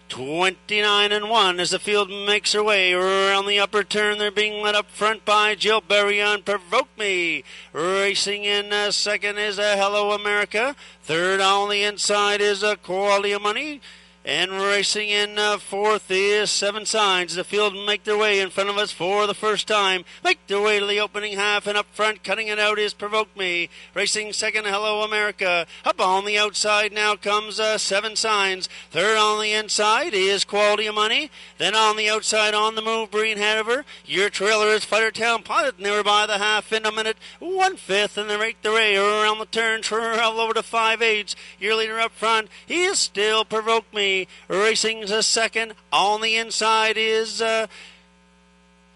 29-1 as the field makes their way around the upper turn. They're being led up front by Gilles Barrio and Provoke Me. Racing in second is Hello America. Third on the inside is Quality of Money. And racing in fourth is 7 Signs. The field make their way in front of us for the first time. Make their way to the opening half, and up front, cutting it out, is Provoke Me. Racing second, Hello America. Up on the outside now comes 7 Signs. Third on the inside is Quality of Money. Then on the outside, on the move, Breen Hanover. Your trailer is Fighter Town Pilot, and they were by the half in a minute 1/5, and they make their way around the turn, travel over to 5/8. Your leader up front, he is still Provoke Me. Racing a second. On the inside is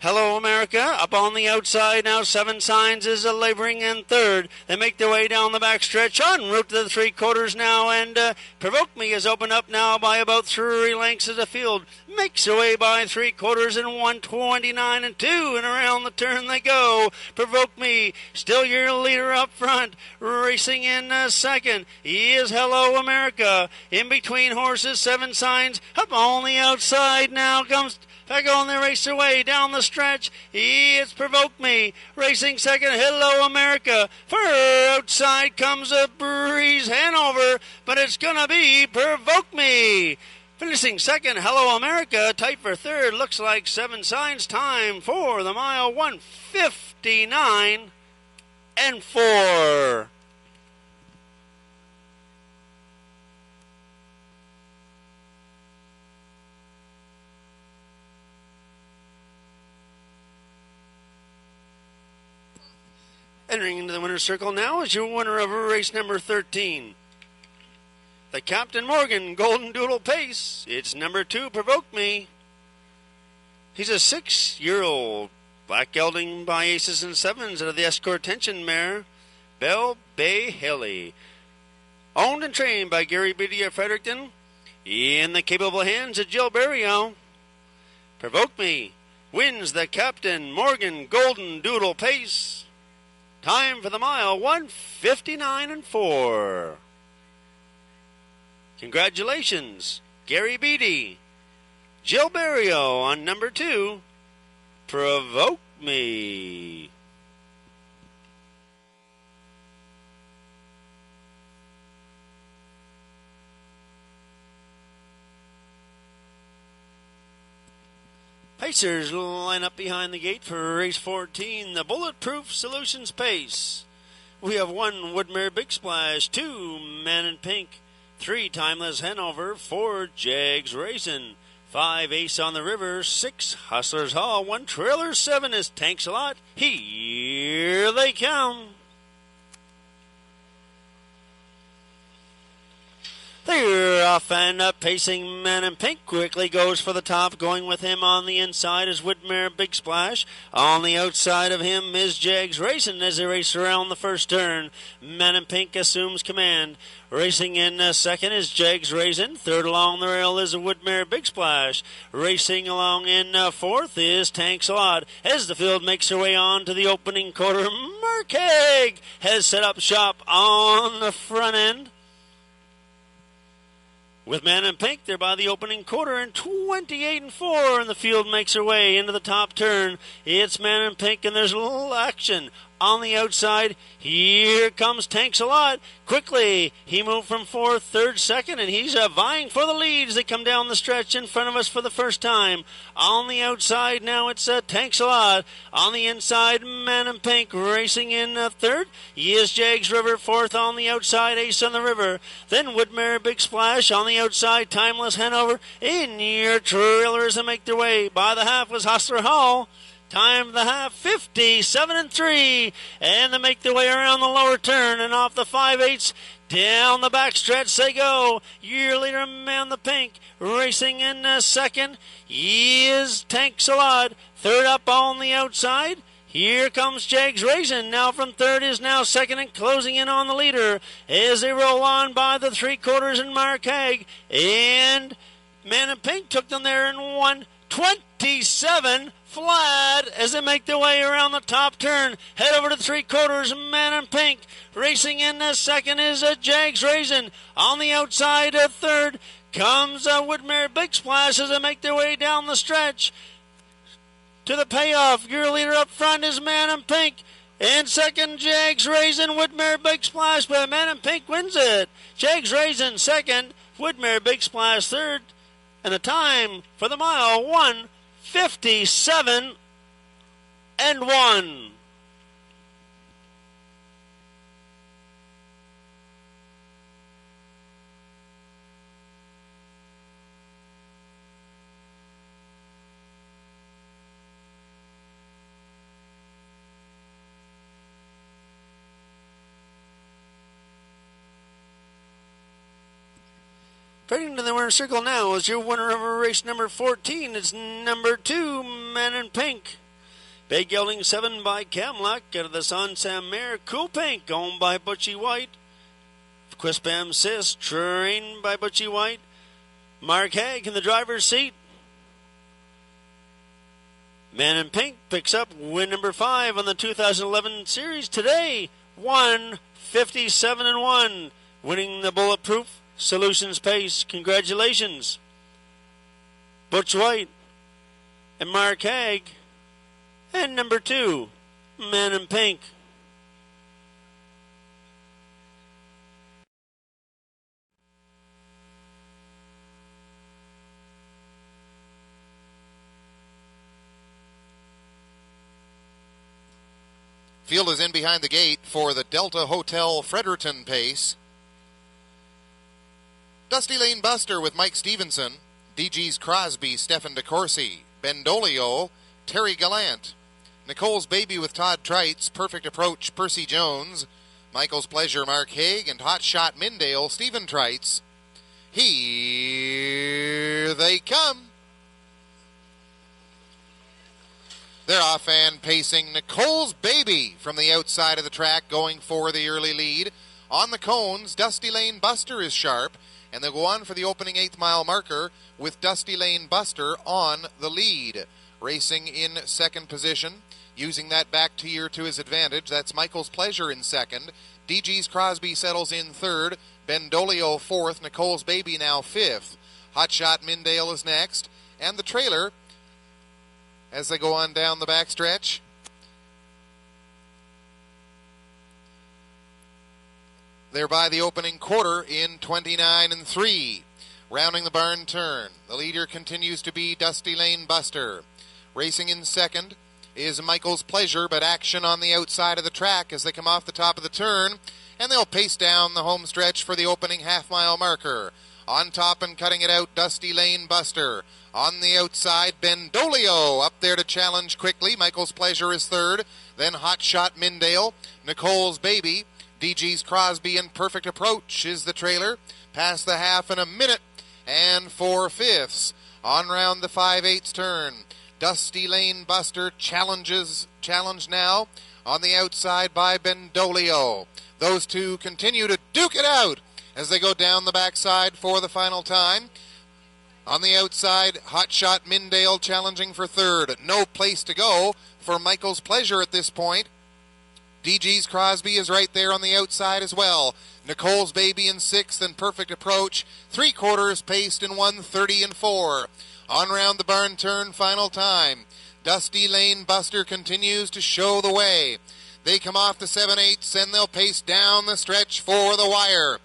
Hello America. Up on the outside now, 7 Signs is laboring in third. They make their way down the back stretch en route to the 3/4 now, and Provoke Me is opened up now by about 3 lengths of the field. Makes their way by 3/4 in 1:29-2, and around the turn they go. Provoke Me, still your leader up front. Racing in second, he is Hello America. In between horses, 7 Signs. Up on the outside now comes back on the race away down the stretch. It's Provoke Me. Racing second, Hello America. Far outside comes a Breeze Hanover, but it's going to be Provoke Me. Finishing second, Hello America. Tight for third. Looks like 7 Signs. Time for the mile, 1:59 and 4. Entering into the winner's circle now is your winner of race number 13. The Captain Morgan Golden Doodle Pace. It's number 2, Provoke Me. He's a 6-year-old black gelding by aces and sevens out of the Escort Tension mare, Belle Bay Haley. Owned and trained by Gary Beatty of Fredericton. In the capable hands of Jill Barrio. Provoke Me wins the Captain Morgan Golden Doodle Pace. Time for the mile, 1:59 and 4. Congratulations, Gary Beatty. Jill Barrio on number 2, Provoke Me. Pacers line up behind the gate for race 14, the Bulletproof Solutions Pace. We have 1 Woodmere Big Splash, 2 Man in Pink, 3 Timeless Hanover, 4 Jags Racing, 5 Ace on the River, 6 Hustlers Hall, 1 Trailer, 7 is Tanks a Lot. Here they come. They're off and up, pacing. Man in Pink quickly goes for the top. Going with him on the inside is Woodmere Big Splash. On the outside of him is Jags Racing as they race around the first turn. Man in Pink assumes command. Racing in second is Jags Racing. Third along the rail is Woodmere Big Splash. Racing along in fourth is Tanks a Lot. As the field makes her way on to the opening quarter, Mark Haig has set up shop on the front end. With Man in Pink, they're by the opening quarter and 28 and 4, and the field makes her way into the top turn. It's Man in Pink, and there's a little action on the outside. Here comes Tanks a Lot. Quickly, he moved from fourth, third, second, and he's vying for the lead as they come down the stretch in front of us for the first time. On the outside now, it's Tanks a Lot. On the inside, Man in Pink racing in third. He is Jags River, fourth on the outside, Ace on the River. Then Woodmere Big Splash on the outside, Timeless Hanover. In your trailers that make their way. By the half was Hustler Hall. Time of the half, 57 and 3, and they make their way around the lower turn and off the 5/8 down the back stretch they go. Year leader Man the Pink racing in second. He is Tanks a Lot. Third up on the outside. Here comes Jags Racing. Now from third is now second and closing in on the leader as they roll on by the 3/4 and Mark Haig. And Man in Pink took them there in 1:27 flat as they make their way around the top turn. Head over to 3/4, Man in Pink. Racing in second is Jags Racing. On the outside third comes Woodmere Big Splash as they make their way down the stretch to the payoff. Your leader up front is Man in Pink. In second, Jags Racing, Woodmere Big Splash, but Man in Pink wins it. Jags Racing second, Woodmere Big Splash third, and the time for the mile, 1:57 and 1. Fading to the winner's circle now is your winner of race number 14. It's number 2, Man in Pink. Big Gelding 7 by Camlock out of the Son Sam mare. Cool Pink owned by Butchie White. Quispam Sis trained by Butchie White. Mark Haig in the driver's seat. Man in Pink picks up win number 5 on the 2011 series today. 1:57 and 1, winning the Bulletproof Solutions Pace. Congratulations, Butch White and Mark Haig. And number 2, Man in Pink. Field is in behind the gate for the Delta Hotel Fredericton pace. Dusty Lane Buster with Mike Stevenson. DG's Crosby, Stefan DeCourcy. Bendolio, Terry Gallant. Nicole's Baby with Todd Trites. Perfect Approach, Percy Jones. Michael's Pleasure, Mark Haig. And Hot Shot Mindale, Stephen Trites. Here they come. They're off and pacing. Nicole's Baby from the outside of the track going for the early lead. On the cones, Dusty Lane Buster is sharp, and they'll go on for the opening 8th mile marker with Dusty Lane Buster on the lead. Racing in second position, using that back tier to his advantage. That's Michael's Pleasure in second. DG's Crosby settles in third. Bendolio fourth. Nicole's Baby now fifth. Hot Shot Mindale is next. And the trailer, as they go on down the backstretch, they're by the opening quarter in 29 and 3. Rounding the barn turn, the leader continues to be Dusty Lane Buster. Racing in second is Michael's Pleasure, but action on the outside of the track as they come off the top of the turn, and they'll pace down the home stretch for the opening half-mile marker. On top and cutting it out, Dusty Lane Buster. On the outside, Bendolio up there to challenge quickly. Michael's Pleasure is third. Then Hot Shot Mindale. Nicole's Baby. DG's Crosby and Perfect Approach is the trailer. Past the half in a minute and 4/5. On round the 5/8 turn. Dusty Lane Buster challenged now on the outside by Bendolio. Those two continue to duke it out as they go down the backside for the final time. On the outside, Hot Shot Mindale challenging for third. No place to go for Michael's Pleasure at this point. DG's Crosby is right there on the outside as well. Nicole's Baby in sixth and Perfect Approach. 3/4 paced in 1:30 and 4. On round the barn turn, final time. Dusty Lane Buster continues to show the way. They come off the 7/8 and they'll pace down the stretch for the wire.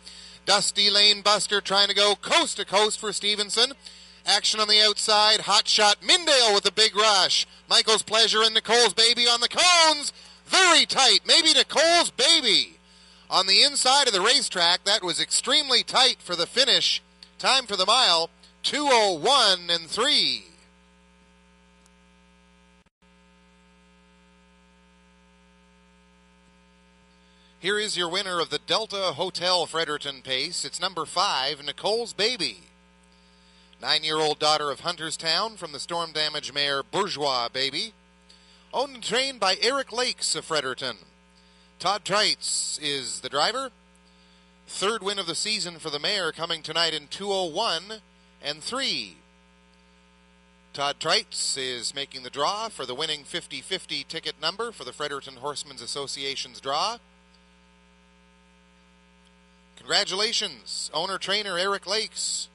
Dusty Lane Buster trying to go coast to coast for Stevenson. Action on the outside. Hot Shot Mindale with a big rush. Michael's Pleasure and Nicole's Baby on the cones. Very tight. Maybe Nicole's Baby. On the inside of the racetrack, that was extremely tight for the finish. Time for the mile, 2:01 and 3. Here is your winner of the Delta Hotel Fredericton pace. It's number 5, Nicole's Baby. 9-year-old daughter of Hunterstown from the storm-damaged mare Bourgeois Baby. Owned and trained by Eric Lakes of Fredericton. Todd Trites is the driver. Third win of the season for the mare, coming tonight in 2:01 and 3. Todd Trites is making the draw for the winning 50/50 ticket number for the Fredericton Horsemen's Association's draw. Congratulations, owner-trainer Eric Lakes.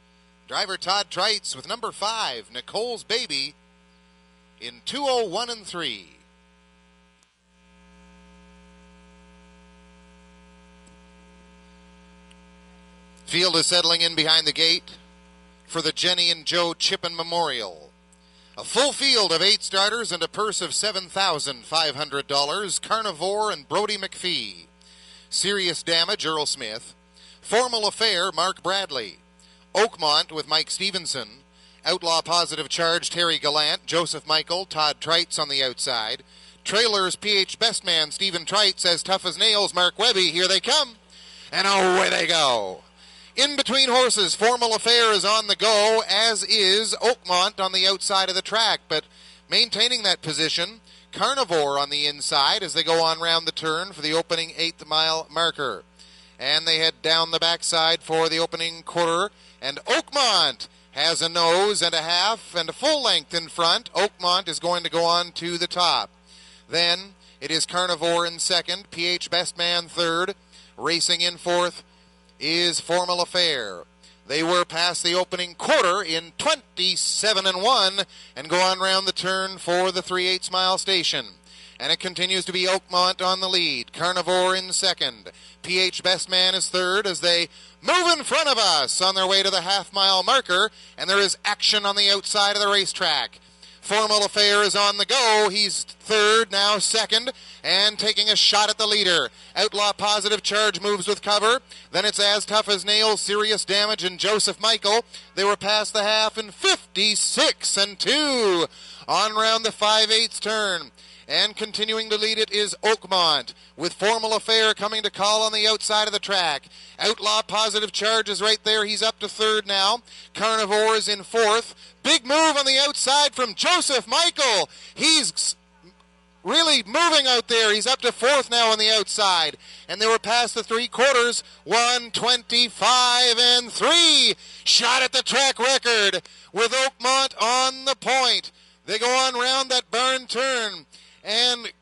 Driver Todd Trites with number 5, Nicole's Baby, in 2:01 and 3. Field is settling in behind the gate for the Jenny and Joe Chippen Memorial. A full field of 8 starters and a purse of $7,500. Carnivore and Brody McPhee. Serious Damage, Earl Smith. Formal Affair, Mark Bradley. Oakmont with Mike Stevenson. Outlaw Positive Charge, Terry Gallant. Joseph Michael, Todd Trites on the outside. Trailers, PH Bestman, Stephen Trites, as tough as nails, Mark Webby. Here they come, and away they go. In between horses, Formal Affair is on the go, as is Oakmont on the outside of the track, but maintaining that position, Carnivore on the inside as they go on round the turn for the opening 8th mile marker. And they head down the backside for the opening quarter, and Oakmont has a nose and a half and a full length in front. Oakmont is going to go on to the top. Then it is Carnivore in second, PH Bestman third. Racing in fourth is Formal Affair. They were past the opening quarter in 27 and 1 and go on round the turn for the 3/8 mile station. And it continues to be Oakmont on the lead. Carnivore in second. PH Bestman is third as they move in front of us on their way to the half-mile marker. And there is action on the outside of the racetrack. Formal Affair is on the go. He's third, now second, and taking a shot at the leader. Outlaw Positive Charge moves with cover. Then it's As Tough as Nails, Serious Damage, and Joseph Michael. They were past the half in 56 and 2 on round the 5/8 turn. And continuing to lead it is Oakmont, with Formal Affair coming to call on the outside of the track. Outlaw Positive Charge is right there. He's up to third now. Carnivore is in fourth. Big move on the outside from Joseph Michael. He's really moving out there. He's up to fourth now on the outside. And they were past the 3/4. 1:25 and 3. Shot at the track record with Oakmont on the point. They go on round that barn turn. And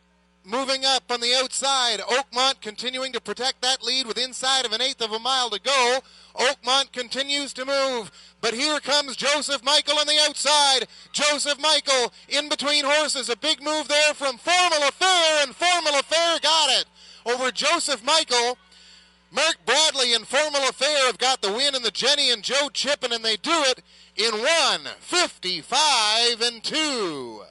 moving up on the outside, Oakmont continuing to protect that lead with inside of an eighth of a mile to go. Oakmont continues to move, but here comes Joseph Michael on the outside. Joseph Michael in between horses. A big move there from Formal Affair, and Formal Affair got it over Joseph Michael. Mark Bradley and Formal Affair have got the win in the Jenny and Joe Chippen, and they do it in 1:55 and 2.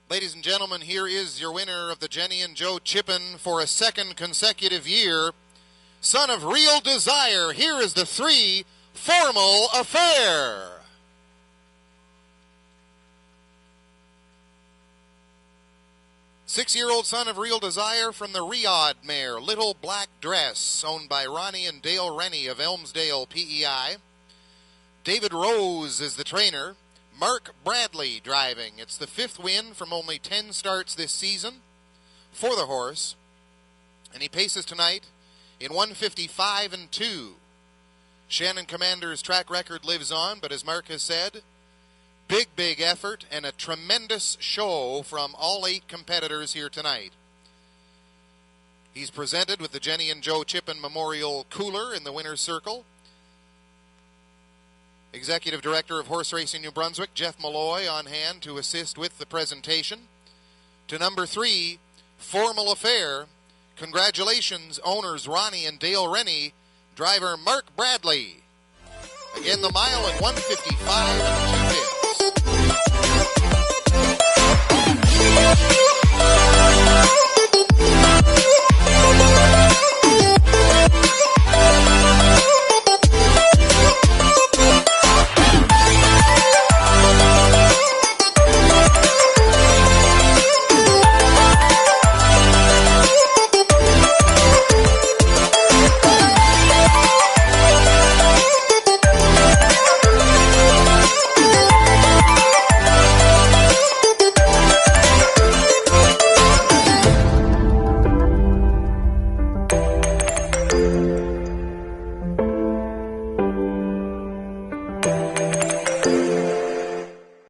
Ladies and gentlemen, here is your winner of the Jenny and Joe Chippen for a second consecutive year. Son of Real Desire, here is the 3, Formal Affair. Six-year-old Son of Real Desire from the Riyadh mare, Little Black Dress, owned by Ronnie and Dale Rennie of Elmsdale, PEI. David Rose is the trainer. Mark Bradley driving. It's the 5th win from only 10 starts this season for the horse. And he paces tonight in 1:55 and 2. Shannon Commander's track record lives on, but as Mark has said, big effort and a tremendous show from all 8 competitors here tonight. He's presented with the Jenny and Joe Chippen Memorial Cooler in the winner's circle. Executive Director of Horse Racing New Brunswick, Jeff Malloy, on hand to assist with the presentation. To number 3, Formal Affair. Congratulations, owners Ronnie and Dale Rennie, driver Mark Bradley. Again, the mile at 1:55 and 2/5.